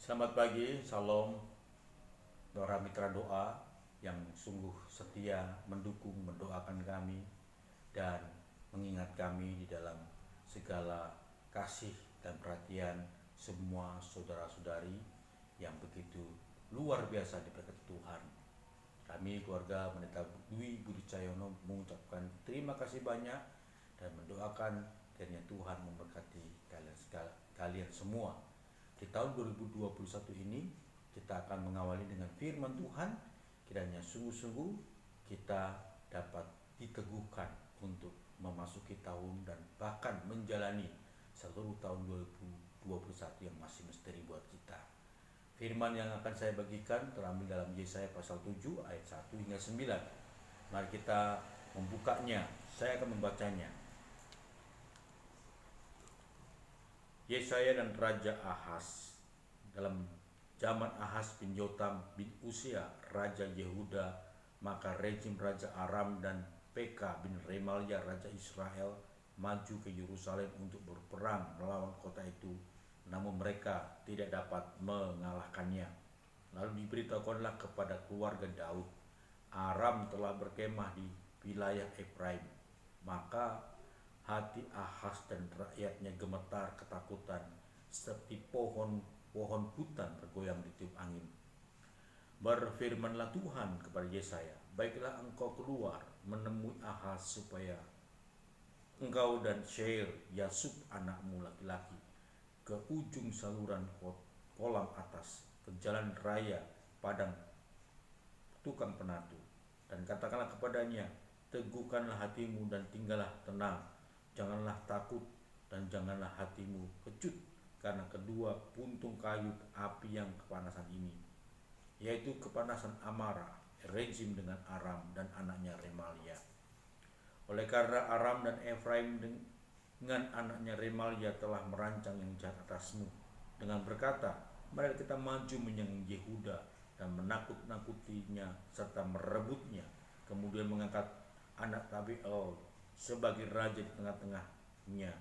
Selamat pagi, Salam, para mitra doa yang sungguh setia mendukung, mendoakan kami dan mengingat kami di dalam segala kasih dan perhatian semua saudara-saudari yang begitu luar biasa diberkati Tuhan. Kami keluarga Pendeta Dwi Budi Cahyono mengucapkan terima kasih banyak dan mendoakan kiranya Tuhan memberkati kalian semua. Di tahun 2021 ini kita akan mengawali dengan firman Tuhan. Kiranya sungguh-sungguh kita dapat diteguhkan untuk memasuki tahun dan bahkan menjalani seluruh tahun 2021 yang masih misteri buat kita. Firman yang akan saya bagikan terambil dalam Yesaya pasal 7 ayat 1 hingga 9. Mari kita membukanya. Saya akan membacanya. Yesaya dan Raja Ahaz. Dalam zaman Ahaz bin Yotam bin Usia Raja Yehuda, maka rezim Raja Aram dan Peka bin Remalia Raja Israel maju ke Yerusalem untuk berperang melawan kota itu, namun mereka tidak dapat mengalahkannya. Lalu diberitahukanlah kepada keluarga Daud, Aram telah berkemah di wilayah Efraim. Maka hati Ahaz dan rakyatnya gemetar ketakutan, seperti pohon hutan tergoyang ditiup angin. Berfirmanlah Tuhan kepada Yesaya, baiklah engkau keluar menemui Ahaz supaya engkau dan Sheir Yasub anakmu laki-laki ke ujung saluran kolam atas, ke jalan raya padang tukang penatu, dan katakanlah kepadanya, teguhkanlah hatimu dan tinggallah tenang, janganlah takut dan janganlah hatimu kecut karena kedua puntung kayu api yang kepanasan ini, yaitu kepanasan amarah, rezim dengan Aram dan anaknya Remalia. Oleh karena Aram dan Efraim dengan anaknya Remalia telah merancang yang jahat atasmu dengan berkata, mari kita maju menyerang Yehuda dan menakut-nakutinya serta merebutnya, kemudian mengangkat anak Tabiel sebagai raja di tengah-tengahnya.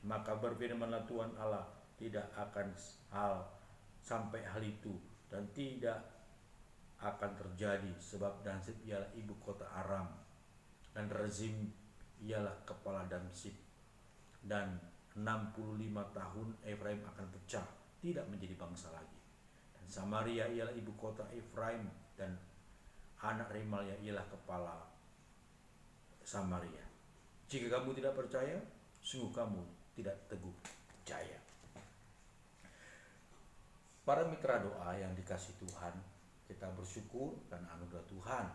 Maka berfirmanlah Tuhan Allah, tidak akan sampai hal itu dan tidak akan terjadi, sebab Damsik ialah ibu kota Aram dan Rezim ialah kepala Damsik, dan 65 tahun Efraim akan pecah, tidak menjadi bangsa lagi. Dan Samaria ialah ibu kota Efraim dan anak Remalia ialah kepala Samaria. Jika kamu tidak percaya, sungguh kamu tidak teguh percaya. Para mitra doa yang dikasih Tuhan, kita bersyukur karena anugerah Tuhan.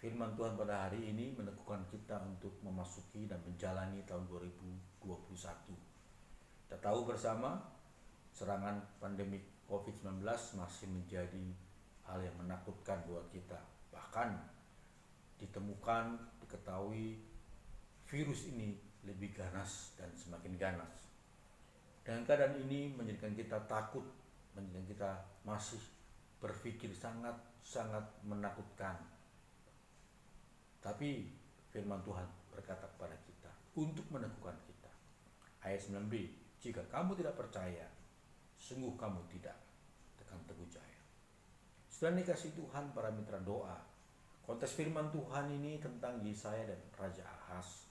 Firman Tuhan pada hari ini meneguhkan kita untuk memasuki dan menjalani tahun 2021. Kita tahu bersama serangan pandemi COVID-19 masih menjadi hal yang menakutkan buat kita. Bahkan diketahui virus ini lebih ganas dan semakin ganas. Dengan keadaan ini menjadikan kita takut, menjadikan kita masih berpikir sangat menakutkan. Tapi firman Tuhan berkata kepada kita untuk meneguhkan kita. Ayat 9b, jika kamu tidak percaya, sungguh kamu tidak tekan teguh jaya. Sudah dikasih Tuhan para mitra doa. Konteks firman Tuhan ini tentang Yesaya dan Raja Ahaz,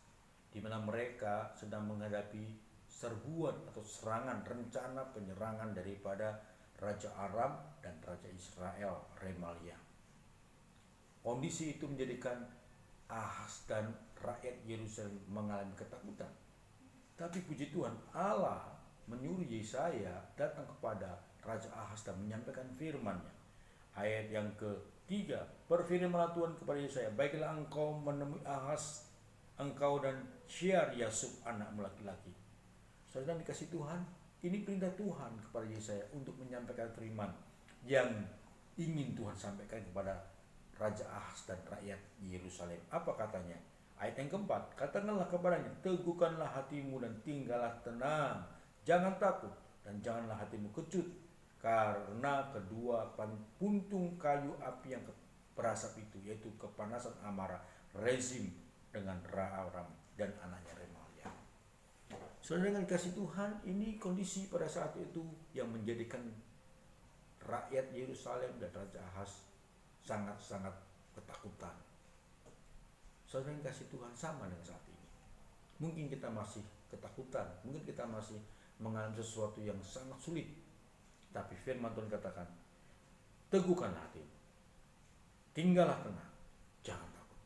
di mana mereka sedang menghadapi serbuan atau serangan, rencana penyerangan daripada Raja Aram dan Raja Israel Remalia. Kondisi itu menjadikan Ahaz dan rakyat Yerusalem mengalami ketakutan. Tapi puji Tuhan, Allah menyuruh Yesaya datang kepada Raja Ahaz dan menyampaikan firman-Nya. Ayat yang ketiga, berfirmanlah Tuhan kepada Yesaya, baiklah engkau menemui Ahaz, engkau dan Sheir Yasub anakmu laki-laki. Saudara dikasih Tuhan, ini perintah Tuhan kepada Yesaya untuk menyampaikan firman yang ingin Tuhan sampaikan kepada Raja Ahaz dan rakyat Yerusalem. Apa katanya? Ayat yang keempat, katakanlah kepadanya, teguhkanlah hatimu dan tinggallah tenang, jangan takut dan janganlah hatimu kecut karena kedua puntung kayu api yang berasap itu, yaitu kepanasan amarah, rezim dengan Aram dan anaknya Remalia. Saudara dengan kasih Tuhan, ini kondisi pada saat itu yang menjadikan rakyat Yerusalem dan Raja Ahaz sangat-sangat ketakutan. Saudara yang kasih Tuhan, sama dengan saat ini. Mungkin kita masih ketakutan, mungkin kita masih mengalami sesuatu yang sangat sulit. Tapi firman Tuhan katakan, teguhkan hatimu, tinggallah tenang, jangan takut.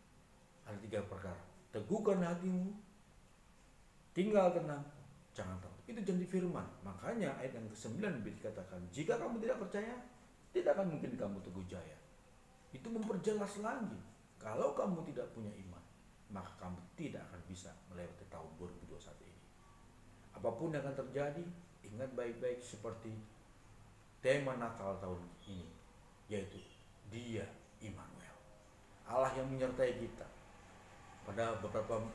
Ada 3 perkara. Teguhkan hatimu, tinggal tenang, jangan takut. Itu janji firman. Makanya ayat yang ke-9 dikatakan, jika kamu tidak percaya, tidak akan mungkin kamu teguh jaya. Itu memperjelas lagi, kalau kamu tidak punya iman, maka kamu tidak akan bisa melewati tahun 2021 ini. Apapun yang akan terjadi, ingat baik-baik seperti tema Natal tahun ini, yaitu Dia Immanuel, Allah yang menyertai kita. Pada beberapa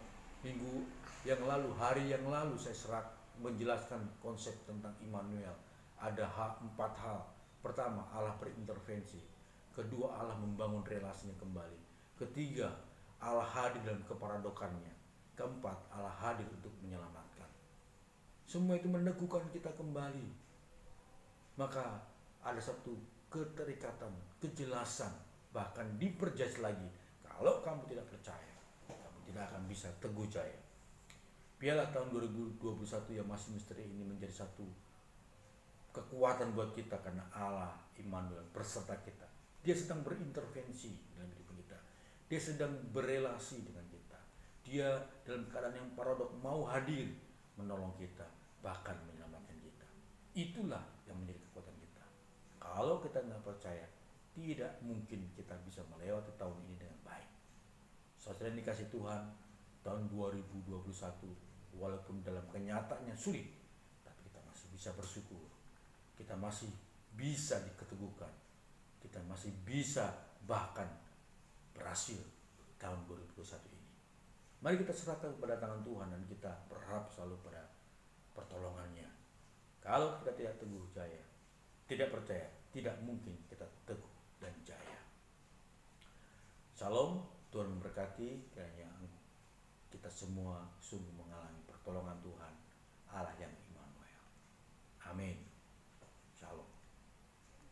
minggu yang lalu, hari yang lalu, saya menjelaskan konsep tentang Immanuel. Ada 4 hal. Pertama, Allah berintervensi. Kedua, Allah membangun relasinya kembali. Ketiga, Allah hadir dalam keparadokannya. Keempat, Allah hadir untuk menyelamatkan. Semua itu meneguhkan kita kembali. Maka ada satu keterikatan, kejelasan, bahkan diperjelas lagi. Kalau kamu tidak percaya, kamu tidak akan bisa teguh jaya. Biarlah tahun 2021 yang masih misteri ini menjadi satu kekuatan buat kita, karena Allah Immanuel berserta kita. Dia sedang berintervensi dalam hidup kita. Dia sedang berelasi dengan kita. Dia dalam keadaan yang paradok mau hadir menolong kita, bahkan menyelamatkan kita. Itulah yang menjadi kekuatan kita. Kalau kita nggak percaya, tidak mungkin kita bisa melewati tahun ini dengan baik. Saudara yang dikasih Tuhan, tahun 2021 walaupun dalam kenyataannya sulit, tapi kita masih bisa bersyukur. Kita masih bisa diketeguhkan. Kita masih bisa bahkan berhasil tahun 2021 ini. Mari kita serahkan kepada tangan Tuhan dan kita berharap selalu pada pertolongannya. Kalau kita tidak teguh jaya, tidak percaya, tidak mungkin kita teguh dan jaya. Shalom, Tuhan memberkati, kiranya kita semua sungguh mengalami pertolongan Tuhan, Allah yang Immanuel. Amin.